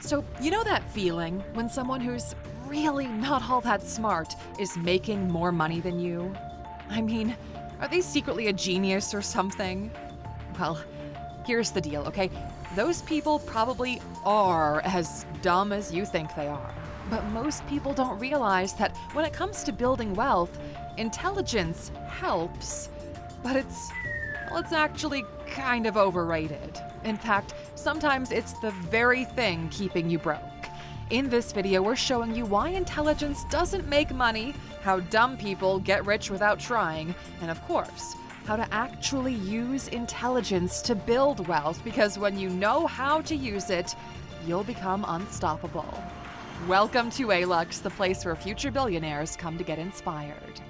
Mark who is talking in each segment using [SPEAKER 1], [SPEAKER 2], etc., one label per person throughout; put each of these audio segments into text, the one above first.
[SPEAKER 1] So, you know that feeling when someone who's really not all that smart is making more money than you? I mean, are they secretly a genius or something? Well, here's the deal, okay? Those people probably are as dumb as you think they are. But most people don't realize that when it comes to building wealth, intelligence helps, but it's actually kind of overrated. In fact, sometimes it's the very thing keeping you broke. In this video, we're showing you why intelligence doesn't make money, how dumb people get rich without trying, and of course, how to actually use intelligence to build wealth, because when you know how to use it, you'll become unstoppable. Welcome to Alux, the place where future billionaires come to get inspired.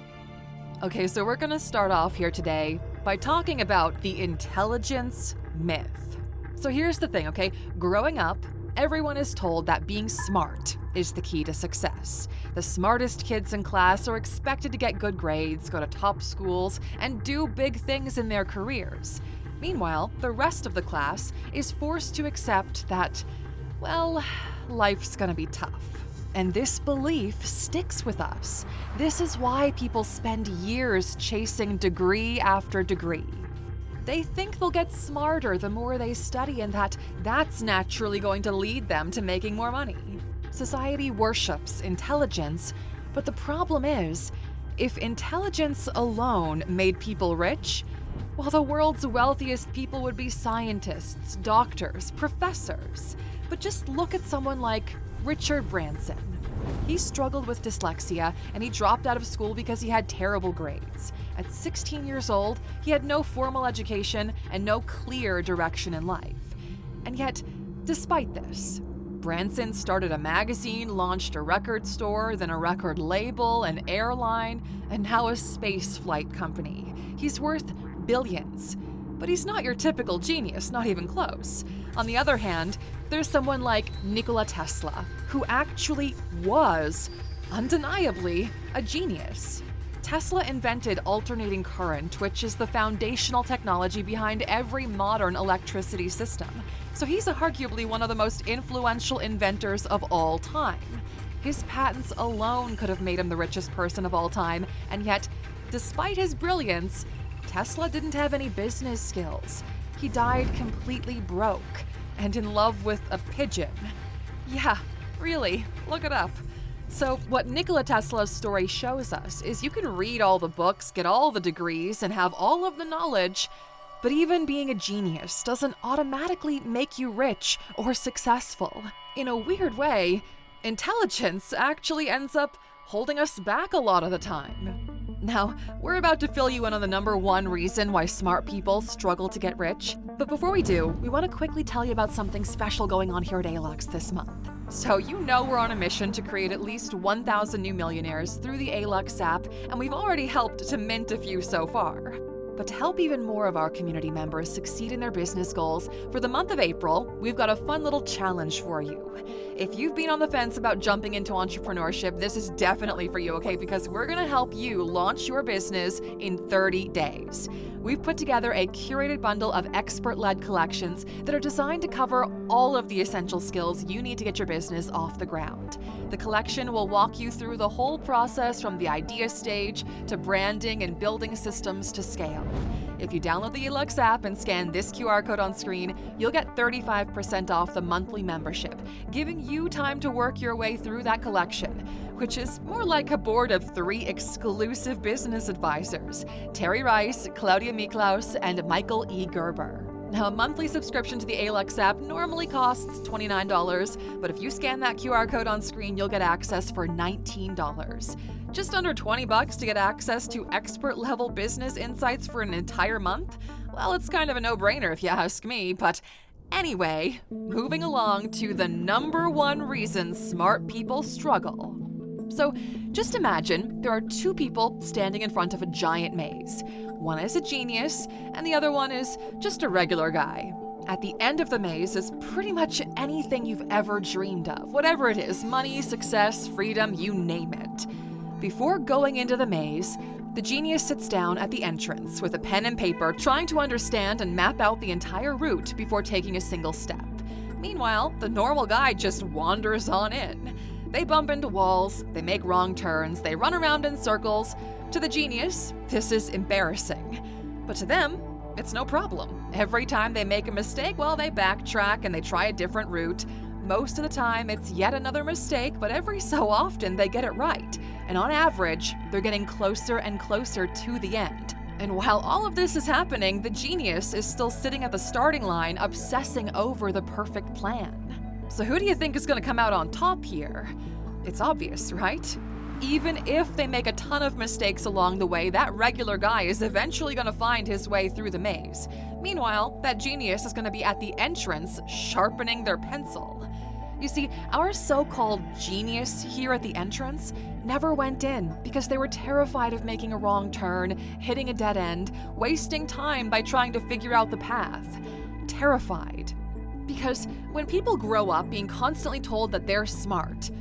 [SPEAKER 1] Okay, so we're gonna start off here today by talking about the intelligence myth. So here's the thing, okay? Growing up, everyone is told that being smart is the key to success. The smartest kids in class are expected to get good grades, go to top schools, and do big things in their careers. Meanwhile, the rest of the class is forced to accept that, well, life's gonna be tough. And this belief sticks with us. This is why people spend years chasing degree after degree. They think they'll get smarter the more they study, and that's naturally going to lead them to making more money. Society worships intelligence, but the problem is, if intelligence alone made people rich, well, the world's wealthiest people would be scientists, doctors, professors. But just look at someone like Richard Branson. He struggled with dyslexia, and he dropped out of school because he had terrible grades. At 16 years old, he had no formal education and no clear direction in life. And yet, despite this, Branson started a magazine, launched a record store, then a record label, an airline, and now a space flight company. He's worth billions. But he's not your typical genius, not even close. On the other hand, there's someone like Nikola Tesla, who actually was, undeniably, a genius. Tesla invented alternating current, which is the foundational technology behind every modern electricity system. So he's arguably one of the most influential inventors of all time. His patents alone could have made him the richest person of all time, and yet, despite his brilliance, Tesla didn't have any business skills. He died completely broke and in love with a pigeon. Yeah, really, look it up. So what Nikola Tesla's story shows us is you can read all the books, get all the degrees, and have all of the knowledge, but even being a genius doesn't automatically make you rich or successful. In a weird way, intelligence actually ends up holding us back a lot of the time. Now, we're about to fill you in on the number one reason why smart people struggle to get rich. But before we do, we want to quickly tell you about something special going on here at Alux this month. So you know we're on a mission to create at least 1,000 new millionaires through the Alux app, and we've already helped to mint a few so far. But to help even more of our community members succeed in their business goals, for the month of April, we've got a fun little challenge for you. If you've been on the fence about jumping into entrepreneurship, this is definitely for you, okay? Because we're gonna help you launch your business in 30 days. We've put together a curated bundle of expert-led collections that are designed to cover all of the essential skills you need to get your business off the ground. The collection will walk you through the whole process from the idea stage to branding and building systems to scale. If you download the Alux app and scan this QR code on screen, you'll get 35% off the monthly membership, giving you time to work your way through that collection, which is more like a board of 3 exclusive business advisors: Terry Rice, Claudia Miklaus, and Michael E. Gerber. Now, a monthly subscription to the Alux app normally costs $29, but if you scan that QR code on screen, you'll get access for $19. Just under $20 to get access to expert-level business insights for an entire month? Well, it's kind of a no-brainer if you ask me, but anyway, moving along to the number one reason smart people struggle. So just imagine there are 2 people standing in front of a giant maze. One is a genius, and the other one is just a regular guy. At the end of the maze is pretty much anything you've ever dreamed of, whatever it is: money, success, freedom, you name it. Before going into the maze, the genius sits down at the entrance with a pen and paper, trying to understand and map out the entire route before taking a single step. Meanwhile, the normal guy just wanders on in. They bump into walls, they make wrong turns, they run around in circles. To the genius, this is embarrassing. But to them, it's no problem. Every time they make a mistake, well, they backtrack and they try a different route. Most of the time, it's yet another mistake, but every so often they get it right. And on average, they're getting closer and closer to the end. And while all of this is happening, the genius is still sitting at the starting line, obsessing over the perfect plan. So who do you think is going to come out on top here? It's obvious, right? Even if they make a ton of mistakes along the way, that regular guy is eventually going to find his way through the maze. Meanwhile, that genius is going to be at the entrance, sharpening their pencil. You see, our so-called genius here at the entrance never went in because they were terrified of making a wrong turn, hitting a dead end, wasting time by trying to figure out the path. Terrified. Because when people grow up being constantly told that they're smart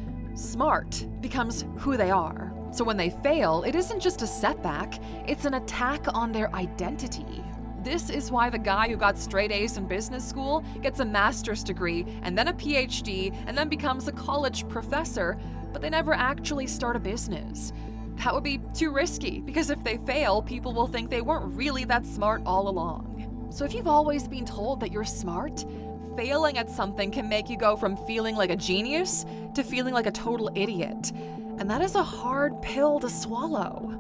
[SPEAKER 1] becomes who they are. So when they fail, it isn't just a setback, it's an attack on their identity. This is why the guy who got straight A's in business school gets a master's degree and then a PhD and then becomes a college professor, but they never actually start a business. That would be too risky, because if they fail, people will think they weren't really that smart all along. So if you've always been told that you're smart, failing at something can make you go from feeling like a genius to feeling like a total idiot. And that is a hard pill to swallow.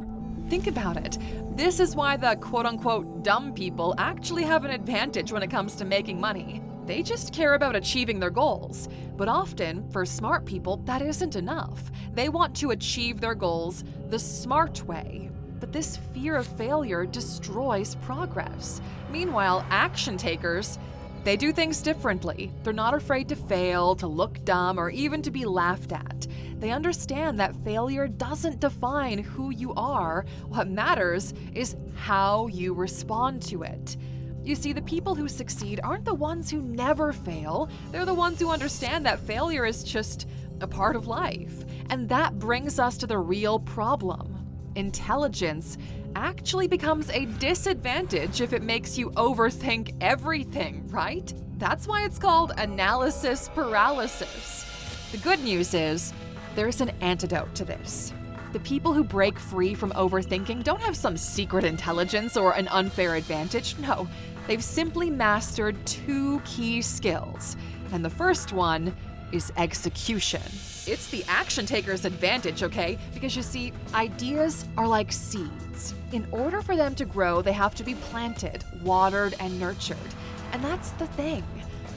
[SPEAKER 1] Think about it. This is why the quote-unquote dumb people actually have an advantage when it comes to making money. They just care about achieving their goals. But often, for smart people, that isn't enough. They want to achieve their goals the smart way. But this fear of failure destroys progress. Meanwhile, action takers, they do things differently. They're not afraid to fail, to look dumb, or even to be laughed at. They understand that failure doesn't define who you are. What matters is how you respond to it. You see, the people who succeed aren't the ones who never fail. They're the ones who understand that failure is just a part of life. And that brings us to the real problem. Intelligence actually becomes a disadvantage if it makes you overthink everything, right? That's why it's called analysis paralysis. The good news is, there's an antidote to this. The people who break free from overthinking don't have some secret intelligence or an unfair advantage. No, they've simply mastered two key skills. And the first one is execution. It's the action taker's advantage, okay? Because you see, ideas are like seeds. In order for them to grow, they have to be planted, watered, and nurtured. And that's the thing.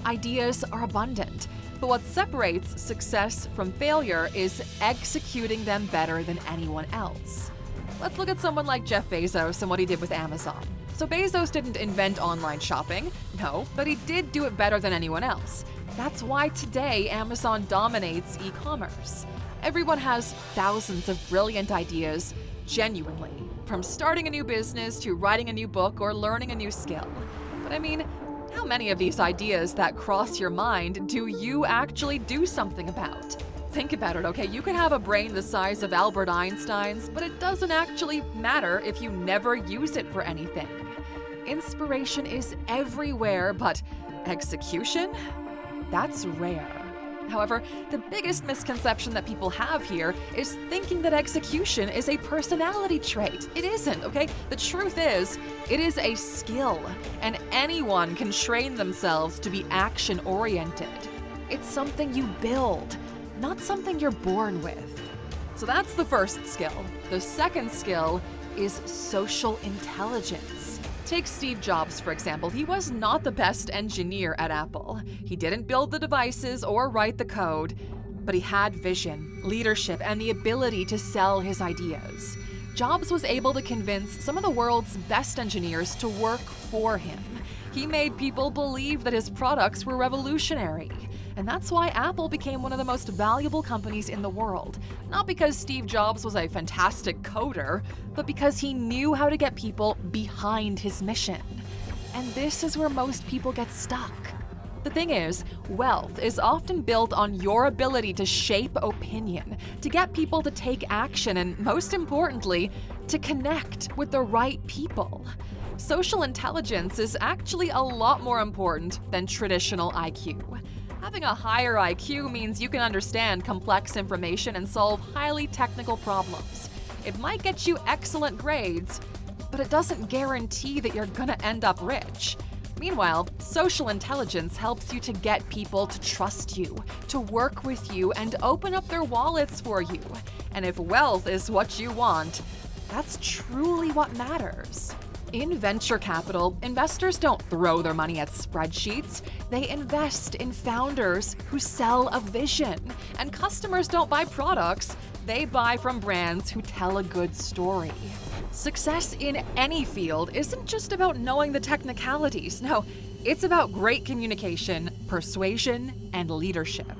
[SPEAKER 1] Ideas are abundant. But what separates success from failure is executing them better than anyone else. Let's look at someone like Jeff Bezos and what he did with Amazon. So Bezos didn't invent online shopping, no, but he did do it better than anyone else. That's why today Amazon dominates e-commerce. Everyone has thousands of brilliant ideas, genuinely, from starting a new business to writing a new book or learning a new skill. But I mean, how many of these ideas that cross your mind do you actually do something about? Think about it, okay? You could have a brain the size of Albert Einstein's, but it doesn't actually matter if you never use it for anything. Inspiration is everywhere, but execution? That's rare. However, the biggest misconception that people have here is thinking that execution is a personality trait. It isn't, okay? The truth is, it is a skill, and anyone can train themselves to be action-oriented. It's something you build, not something you're born with. So that's the first skill. The second skill is social intelligence. Take Steve Jobs, for example. He was not the best engineer at Apple. He didn't build the devices or write the code, but he had vision, leadership, and the ability to sell his ideas. Jobs was able to convince some of the world's best engineers to work for him. He made people believe that his products were revolutionary. And that's why Apple became one of the most valuable companies in the world. Not because Steve Jobs was a fantastic coder, but because he knew how to get people behind his mission. And this is where most people get stuck. The thing is, wealth is often built on your ability to shape opinion, to get people to take action, and most importantly, to connect with the right people. Social intelligence is actually a lot more important than traditional IQ. Having a higher IQ means you can understand complex information and solve highly technical problems. It might get you excellent grades, but it doesn't guarantee that you're gonna end up rich. Meanwhile, social intelligence helps you to get people to trust you, to work with you, and open up their wallets for you. And if wealth is what you want, that's truly what matters. In venture capital, investors don't throw their money at spreadsheets. They invest in founders who sell a vision. And customers don't buy products, they buy from brands who tell a good story. Success in any field isn't just about knowing the technicalities. No, it's about great communication, persuasion, and leadership.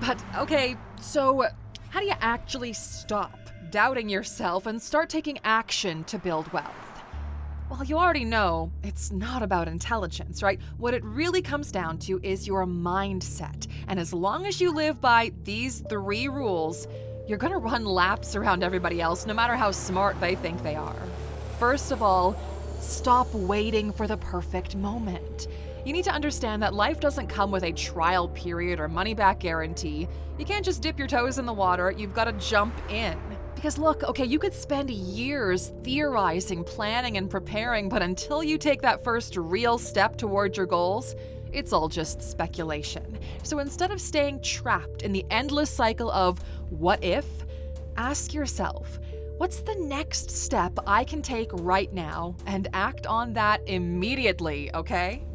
[SPEAKER 1] But okay, so how do you actually stop doubting yourself and start taking action to build wealth? Well, you already know it's not about intelligence, right? What it really comes down to is your mindset. And as long as you live by these 3 rules, you're gonna run laps around everybody else, no matter how smart they think they are. First of all, stop waiting for the perfect moment. You need to understand that life doesn't come with a trial period or money-back guarantee. You can't just dip your toes in the water, you've gotta jump in. Because look, okay, you could spend years theorizing, planning, and preparing, but until you take that first real step toward your goals, it's all just speculation. So instead of staying trapped in the endless cycle of what if, ask yourself, what's the next step I can take right now, and act on that immediately, okay?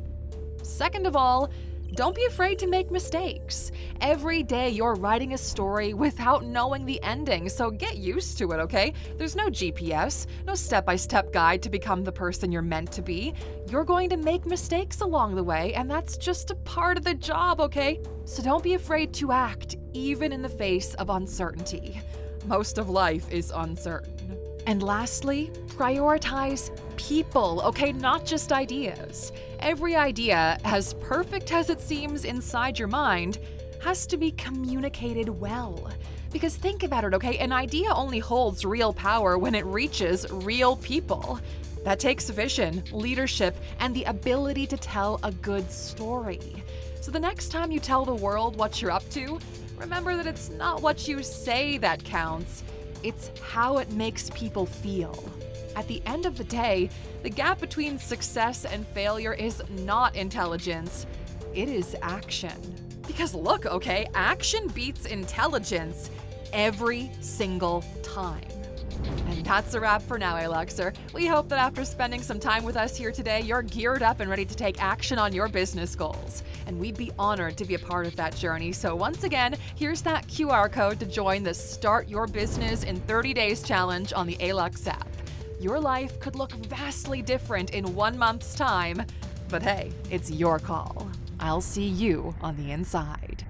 [SPEAKER 1] Second of all, don't be afraid to make mistakes. Every day you're writing a story without knowing the ending, so get used to it, okay? There's no GPS, no step-by-step guide to become the person you're meant to be. You're going to make mistakes along the way, and that's just a part of the job, okay? So don't be afraid to act, even in the face of uncertainty. Most of life is uncertain. And lastly, prioritize people, okay? Not just ideas. Every idea, as perfect as it seems inside your mind, has to be communicated well. Because think about it, okay? An idea only holds real power when it reaches real people. That takes vision, leadership, and the ability to tell a good story. So the next time you tell the world what you're up to, remember that it's not what you say that counts. It's how it makes people feel. At the end of the day, the gap between success and failure is not intelligence, it is action. Because look, okay, action beats intelligence every single time. And that's a wrap for now, Aluxer. We hope that after spending some time with us here today, you're geared up and ready to take action on your business goals. And we'd be honored to be a part of that journey. So once again, here's that QR code to join the Start Your Business in 30 Days challenge on the Alux app. Your life could look vastly different in 1 month's time, but hey, it's your call. I'll see you on the inside.